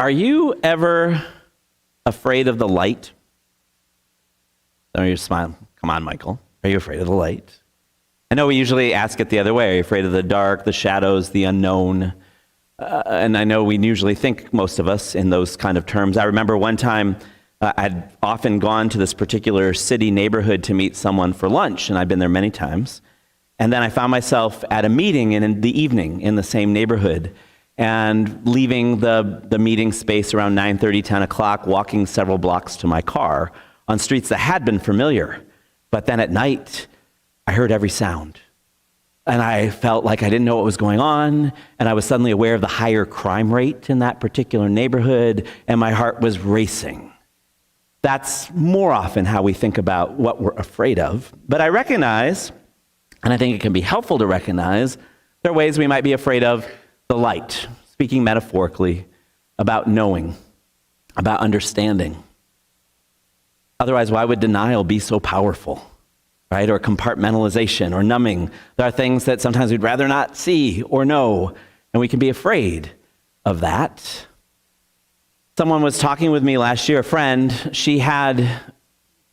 Are you ever afraid of the light? Oh, you're smiling. Come on, Michael. Are you afraid of the light? I know we usually ask it the other way. Are you afraid of the dark, the shadows, the unknown? And I know we usually think, most of us, in those kind of terms. I remember one time I'd often gone to this particular city neighborhood to meet someone for lunch, and I'd been there many times. And then I found myself at a meeting in the evening in the same neighborhood, and leaving the meeting space around 9:30, 10 o'clock, walking several blocks to my car on streets that had been familiar. But then at night, I heard every sound. And I felt like I didn't know what was going on, and I was suddenly aware of the higher crime rate in that particular neighborhood, and my heart was racing. That's more often how we think about what we're afraid of. But I recognize, and I think it can be helpful to recognize, there are ways we might be afraid of the light, speaking metaphorically, about knowing, about understanding. Otherwise, why would denial be so powerful? Right? Or compartmentalization or numbing. There are things that sometimes we'd rather not see or know, and we can be afraid of that. Someone was talking with me last year, a friend. She had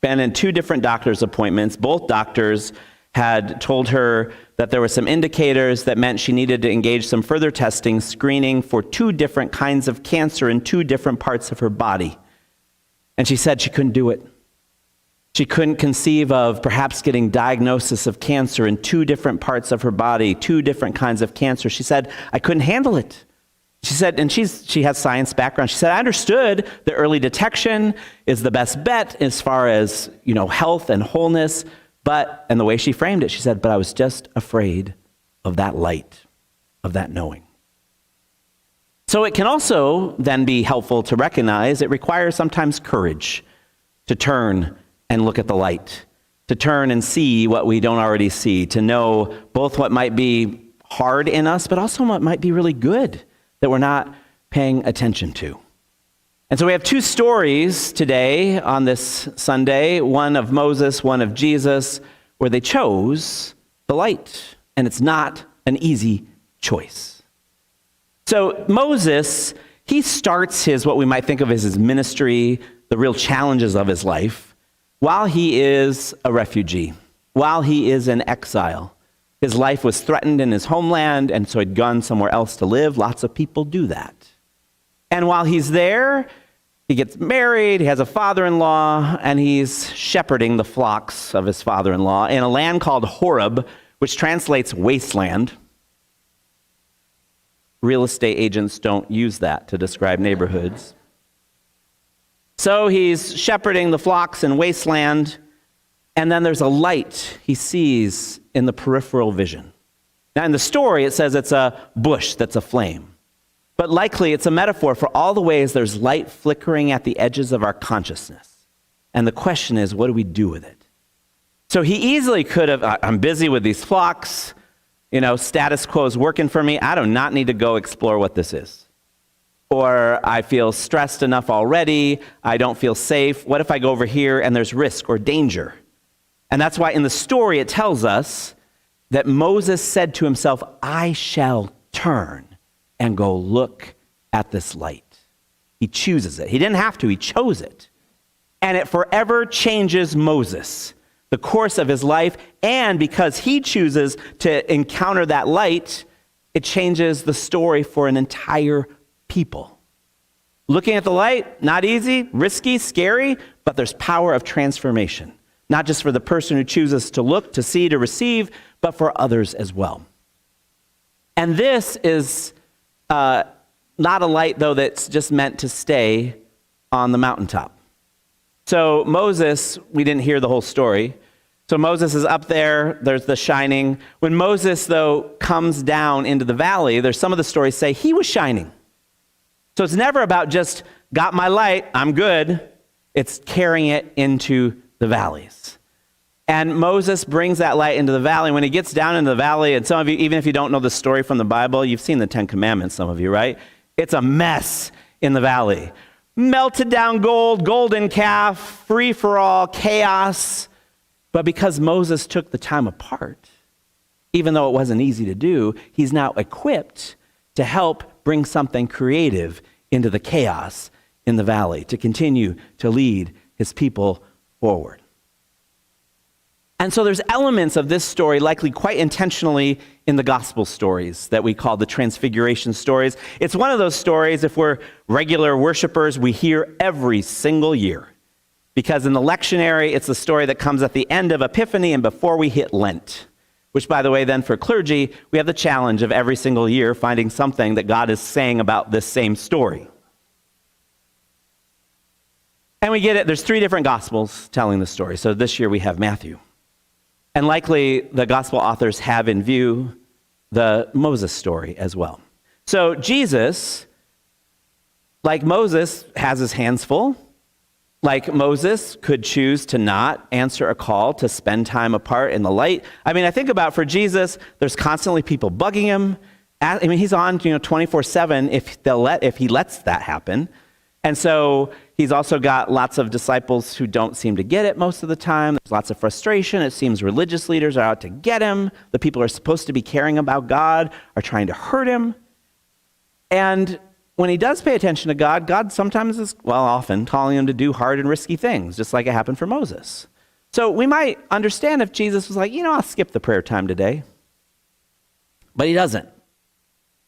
been in 2 different doctor's appointments. Both doctors had told her that there were some indicators that meant she needed to engage some further testing, screening for 2 different kinds of cancer in 2 different parts of her body. And she said she couldn't do it. She couldn't conceive of perhaps getting diagnosis of cancer in 2 different parts of her body, 2 different kinds of cancer. She said, I couldn't handle it. She said, and she has science background. She said, I understood that early detection is the best bet as far as, health and wholeness. And the way she framed it, she said, but I was just afraid of that light, of that knowing. So it can also then be helpful to recognize it requires sometimes courage to turn and look at the light, to turn and see what we don't already see, to know both what might be hard in us, but also what might be really good that we're not paying attention to. And so we have 2 stories today on this Sunday, one of Moses, one of Jesus, where they chose the light, and it's not an easy choice. So Moses, he starts what we might think of as his ministry, the real challenges of his life, while he is a refugee, while he is in exile. His life was threatened in his homeland, and so he'd gone somewhere else to live. Lots of people do that. And while he's there, he gets married, he has a father-in-law, and he's shepherding the flocks of his father-in-law in a land called Horeb, which translates wasteland. Real estate agents don't use that to describe neighborhoods. So he's shepherding the flocks in wasteland, and then there's a light he sees in the peripheral vision. Now in the story, it says it's a bush that's aflame. But likely it's a metaphor for all the ways there's light flickering at the edges of our consciousness. And the question is, what do we do with it? So he easily could have, I'm busy with these flocks, status quo is working for me. I do not need to go explore what this is. Or I feel stressed enough already, I don't feel safe. What if I go over here and there's risk or danger? And that's why in the story it tells us that Moses said to himself, I shall turn and go look at this light. He chooses it. He didn't have to, he chose it. And it forever changes Moses, the course of his life, and because he chooses to encounter that light, it changes the story for an entire people. Looking at the light, not easy, risky, scary, but there's power of transformation. Not just for the person who chooses to look, to see, to receive, but for others as well. And this is not a light, though, that's just meant to stay on the mountaintop. So Moses, we didn't hear the whole story. So Moses is up there, there's the shining. When Moses, though, comes down into the valley, there's some of the stories say he was shining. So it's never about just, got my light, I'm good. It's carrying it into the valleys. And Moses brings that light into the valley. When he gets down into the valley, and some of you, even if you don't know the story from the Bible, you've seen the 10 Commandments, some of you, right? It's a mess in the valley. Melted down gold, golden calf, free for all, chaos. But because Moses took the time apart, even though it wasn't easy to do, he's now equipped to help bring something creative into the chaos in the valley, to continue to lead his people forward. And so there's elements of this story, likely quite intentionally, in the gospel stories that we call the transfiguration stories. It's one of those stories, if we're regular worshipers, we hear every single year. Because in the lectionary, it's the story that comes at the end of Epiphany and before we hit Lent. Which, by the way, then for clergy, we have the challenge of every single year finding something that God is saying about this same story. And we get it. There's 3 different gospels telling the story. So this year we have Matthew. And likely the gospel authors have in view the Moses story as well. So Jesus, like Moses, has his hands full. Like Moses could choose to not answer a call to spend time apart in the light. I mean, I think about for Jesus, there's constantly people bugging him. I mean, he's on 24/7 if he lets that happen. And so he's also got lots of disciples who don't seem to get it most of the time. There's lots of frustration. It seems religious leaders are out to get him. The people who are supposed to be caring about God are trying to hurt him. And when he does pay attention to God, God sometimes is, often calling him to do hard and risky things, just like it happened for Moses. So we might understand if Jesus was like, I'll skip the prayer time today. But he doesn't.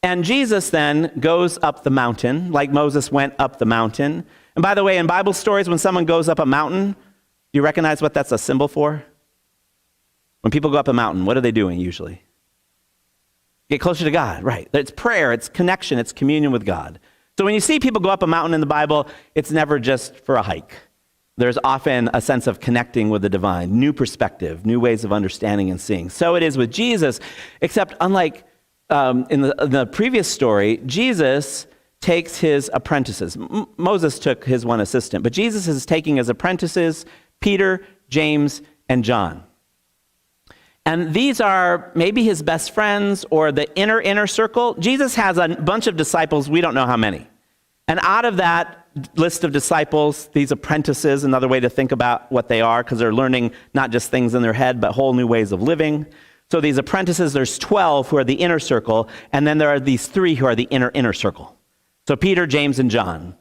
And Jesus then goes up the mountain, like Moses went up the mountain. And by the way, in Bible stories, when someone goes up a mountain, do you recognize what that's a symbol for? When people go up a mountain, what are they doing usually? Get closer to God, right? It's prayer, it's connection, it's communion with God. So when you see people go up a mountain in the Bible, it's never just for a hike. There's often a sense of connecting with the divine, new perspective, new ways of understanding and seeing. So it is with Jesus, except unlike in the previous story, Jesus takes his apprentices. Moses took his one assistant, but Jesus is taking his apprentices, Peter, James, and John. And these are maybe his best friends or the inner circle. Jesus has a bunch of disciples, we don't know how many. And out of that list of disciples, these apprentices, another way to think about what they are, because they're learning not just things in their head, but whole new ways of living. So these apprentices, there's 12 who are the inner circle, and then there are these 3 who are the inner circle. So Peter, James, and John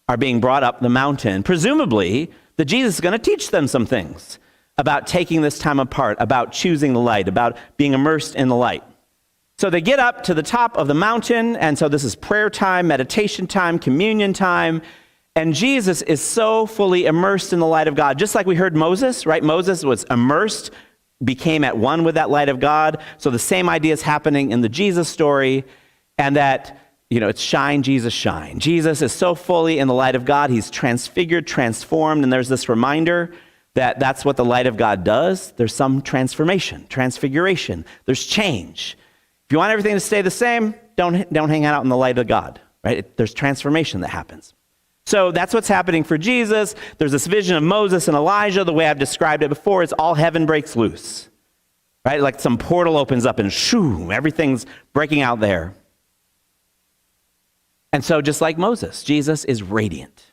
are being brought up the mountain, presumably that Jesus is going to teach them some things about taking this time apart, about choosing the light, about being immersed in the light. So they get up to the top of the mountain, and so this is prayer time, meditation time, communion time, and Jesus is so fully immersed in the light of God, just like we heard Moses, right? Moses was immersed, became at one with that light of God. So the same idea is happening in the Jesus story, and that, it's shine, Jesus, shine. Jesus is so fully in the light of God, he's transfigured, transformed, and there's this reminder that that's what the light of God does. There's some transformation, transfiguration. There's change. If you want everything to stay the same, don't hang out in the light of God, right? There's transformation that happens. So that's what's happening for Jesus. There's this vision of Moses and Elijah. The way I've described it before is all heaven breaks loose, right? Like some portal opens up and shoo, everything's breaking out there. And so just like Moses, Jesus is radiant.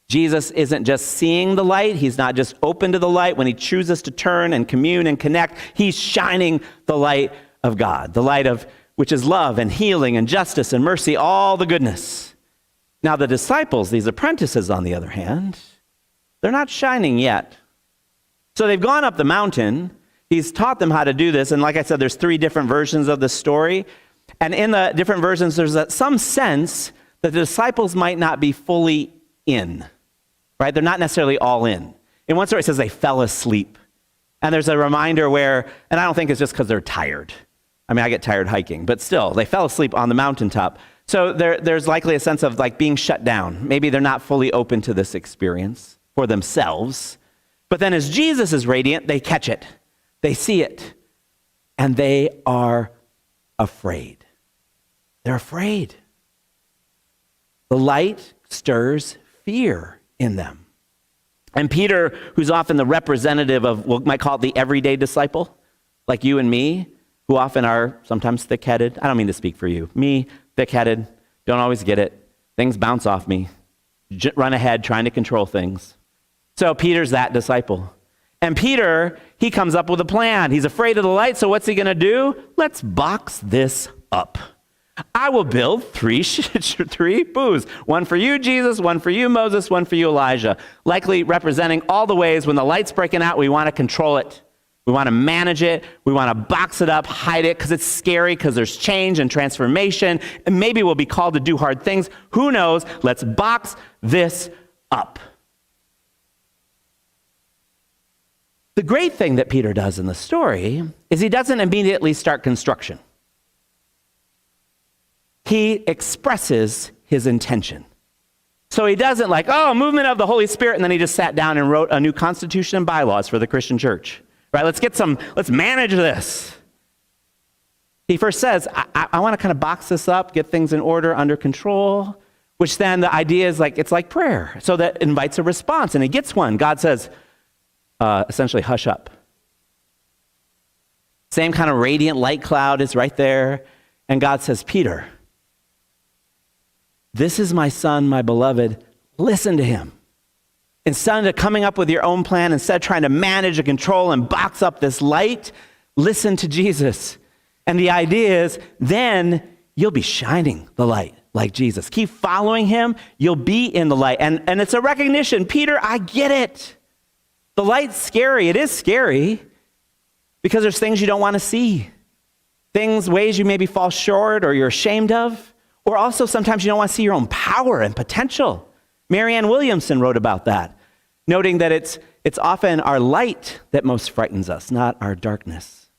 Jesus isn't just seeing the light. He's not just open to the light. When he chooses to turn and commune and connect, he's shining the light of God, the light of which is love and healing and justice and mercy, all the goodness. Now the disciples, these apprentices on the other hand, they're not shining yet. So they've gone up the mountain. He's taught them how to do this. And like I said, there's 3 different versions of the story. And in the different versions, there's some sense that the disciples might not be fully in. Right? They're not necessarily all in. In one story, it says they fell asleep. And there's a reminder where, and I don't think it's just because they're tired. I mean, I get tired hiking, but still, they fell asleep on the mountaintop. So there's likely a sense of like being shut down. Maybe they're not fully open to this experience for themselves. But then as Jesus is radiant, they catch it. They see it. And they are afraid. They're afraid. The light stirs fear in them. And Peter, who's often the representative of what might call it the everyday disciple, like you and me, who often are sometimes thick-headed. I don't mean to speak for you. Me, thick-headed, don't always get it. Things bounce off me. Run ahead, trying to control things. So Peter's that disciple. And Peter, he comes up with a plan. He's afraid of the light, so what's he going to do? Let's box this up. I will build three booths. One for you, Jesus, one for you, Moses, one for you, Elijah. Likely representing all the ways when the light's breaking out, we want to control it. We want to manage it. We want to box it up, hide it, because it's scary, because there's change and transformation. And maybe we'll be called to do hard things. Who knows? Let's box this up. The great thing that Peter does in the story is he doesn't immediately start construction. He expresses his intention. So he doesn't movement of the Holy Spirit, and then he just sat down and wrote a new constitution and bylaws for the Christian church. Right? Let's manage this. He first says, I want to kind of box this up, get things in order, under control, which then the idea is it's like prayer. So that invites a response, and he gets one. God says, essentially, hush up. Same kind of radiant light cloud is right there, and God says, Peter, this is my son, my beloved. Listen to him. Instead of coming up with your own plan, instead of trying to manage and control and box up this light, listen to Jesus. And the idea is then you'll be shining the light like Jesus. Keep following him. You'll be in the light. And it's a recognition. Peter, I get it. The light's scary. It is scary because there's things you don't want to see. Ways you maybe fall short or you're ashamed of. Or also sometimes you don't want to see your own power and potential. Marianne Williamson wrote about that, noting that it's often our light that most frightens us, not our darkness.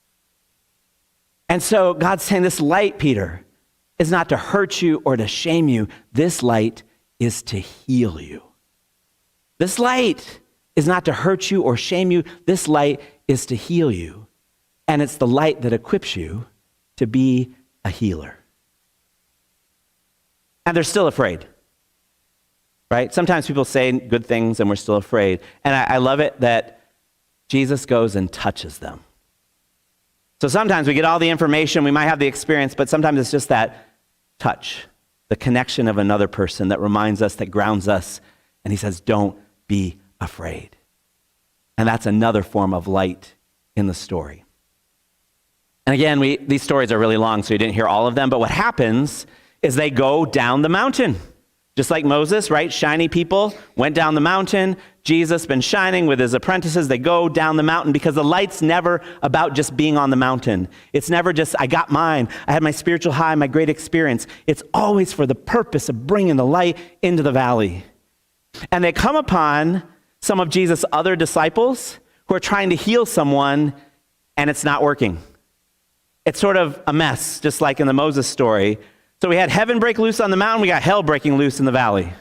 And so God's saying this light, Peter, is not to hurt you or to shame you. This light is to heal you. This light is not to hurt you or shame you. This light is to heal you. And it's the light that equips you to be a healer. And they're still afraid, right? Sometimes people say good things and we're still afraid. And I love it that Jesus goes and touches them. So sometimes we get all the information, we might have the experience, but sometimes it's just that touch, the connection of another person that reminds us, that grounds us. And he says, don't be afraid. And that's another form of light in the story. And again, these stories are really long, so you didn't hear all of them. But what happens is they go down the mountain. Just like Moses, right? Shiny people went down the mountain. Jesus been shining with his apprentices. They go down the mountain because the light's never about just being on the mountain. It's never just, I got mine. I had my spiritual high, my great experience. It's always for the purpose of bringing the light into the valley. And they come upon some of Jesus' other disciples who are trying to heal someone, and it's not working. It's sort of a mess, just like in the Moses story. So we had heaven break loose on the mountain, we got hell breaking loose in the valley.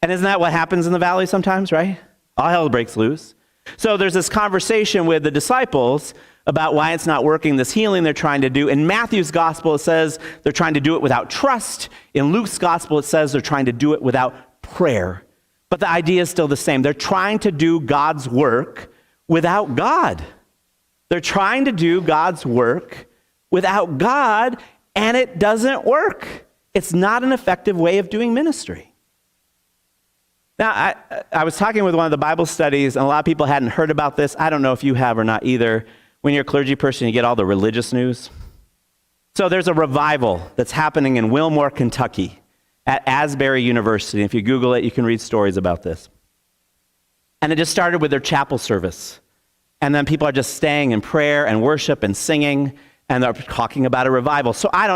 And isn't that what happens in the valley sometimes, right? All hell breaks loose. So there's this conversation with the disciples about why it's not working, this healing they're trying to do. In Matthew's gospel, it says they're trying to do it without trust. In Luke's gospel, it says they're trying to do it without prayer. But the idea is still the same. They're trying to do God's work without God. They're trying to do God's work without God, and it doesn't work. It's not an effective way of doing ministry. Now, I was talking with one of the Bible studies, and a lot of people hadn't heard about this. I don't know if you have or not either. When you're a clergy person, you get all the religious news. So there's a revival that's happening in Wilmore, Kentucky, at Asbury University. If you Google it, you can read stories about this. And it just started with their chapel service. And then people are just staying in prayer and worship and singing, and they're talking about a revival. So I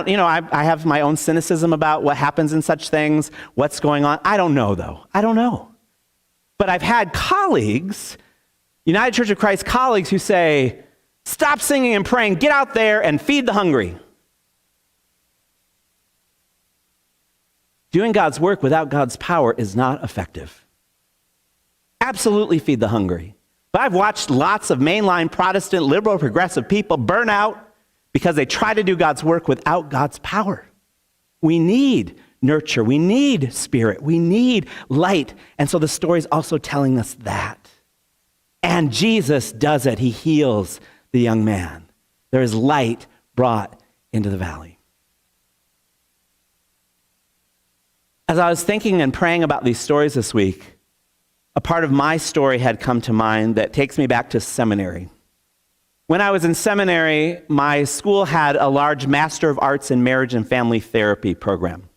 have my own cynicism about what happens in such things, what's going on. I don't know, though. I don't know. But I've had colleagues, United Church of Christ colleagues, who say, stop singing and praying, get out there and feed the hungry. Doing God's work without God's power is not effective. Absolutely feed the hungry. But I've watched lots of mainline Protestant, liberal, progressive people burn out because they try to do God's work without God's power. We need nurture. We need spirit. We need light. And so the story is also telling us that. And Jesus does it. He heals the young man. There is light brought into the valley. As I was thinking and praying about these stories this week, a part of my story had come to mind that takes me back to seminary. When I was in seminary, my school had a large Master of Arts in Marriage and Family Therapy program.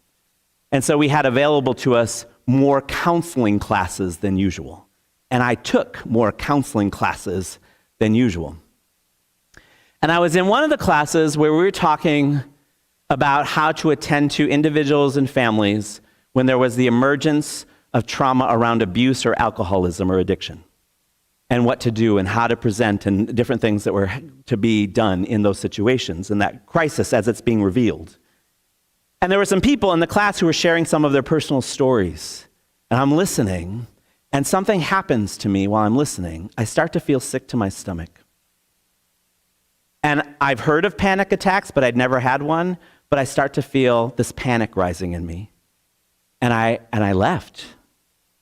And so we had available to us more counseling classes than usual. And I took more counseling classes than usual. And I was in one of the classes where we were talking about how to attend to individuals and families when there was the emergence of trauma around abuse or alcoholism or addiction, and what to do and how to present and different things that were to be done in those situations and that crisis as it's being revealed. And there were some people in the class who were sharing some of their personal stories. And I'm listening, and something happens to me while I'm listening. I start to feel sick to my stomach. And I've heard of panic attacks, but I'd never had one. But I start to feel this panic rising in me. And I left.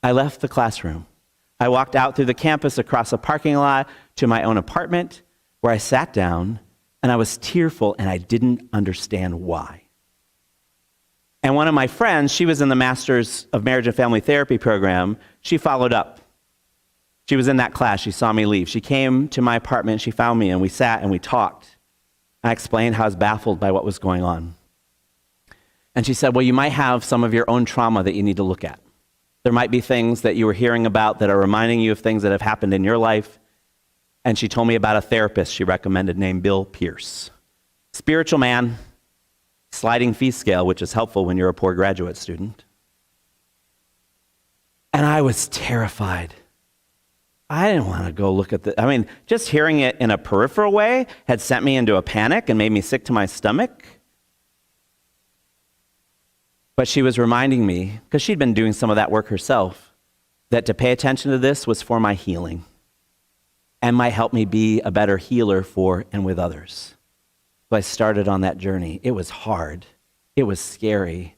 I left the classroom. I walked out through the campus across a parking lot to my own apartment, where I sat down, and I was tearful, and I didn't understand why. And one of my friends, she was in the Masters of Marriage and Family Therapy program, she followed up. She was in that class. She saw me leave. She came to my apartment, she found me, and we sat and we talked. I explained how I was baffled by what was going on. And she said, well, you might have some of your own trauma that you need to look at. There might be things that you were hearing about that are reminding you of things that have happened in your life. And she told me about a therapist she recommended named Bill Pierce. Spiritual man, sliding fee scale, which is helpful when you're a poor graduate student. And I was terrified. I didn't want to go look at just hearing it in a peripheral way had sent me into a panic and made me sick to my stomach. But she was reminding me, because she'd been doing some of that work herself, that to pay attention to this was for my healing and might help me be a better healer for and with others. So I started on that journey. It was hard. It was scary,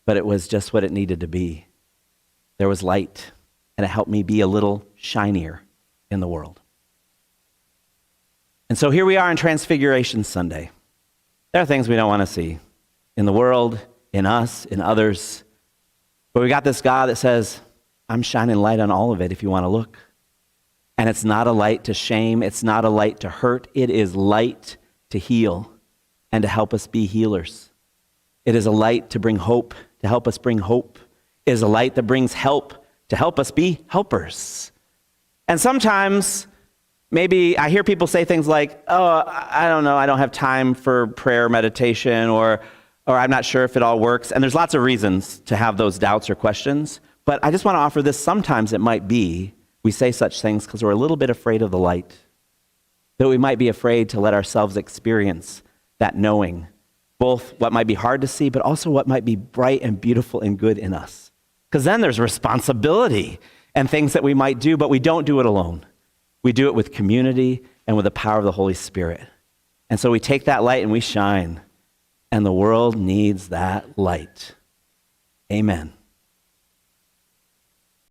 but it was just what it needed to be. There was light, and it helped me be a little shinier in the world. And so here we are on Transfiguration Sunday. There are things we don't want to see in the world, in us, in others. But we got this God that says, I'm shining light on all of it if you want to look. And it's not a light to shame. It's not a light to hurt. It is light to heal and to help us be healers. It is a light to bring hope, to help us bring hope. It is a light that brings help to help us be helpers. And sometimes, maybe I hear people say things like, oh, I don't know, I don't have time for prayer, meditation, or I'm not sure if it all works. And there's lots of reasons to have those doubts or questions. But I just want to offer this. Sometimes it might be we say such things because we're a little bit afraid of the light. That we might be afraid to let ourselves experience that knowing, both what might be hard to see, but also what might be bright and beautiful and good in us. Because then there's responsibility and things that we might do, but we don't do it alone. We do it with community and with the power of the Holy Spirit. And so we take that light and we shine. And the world needs that light. Amen.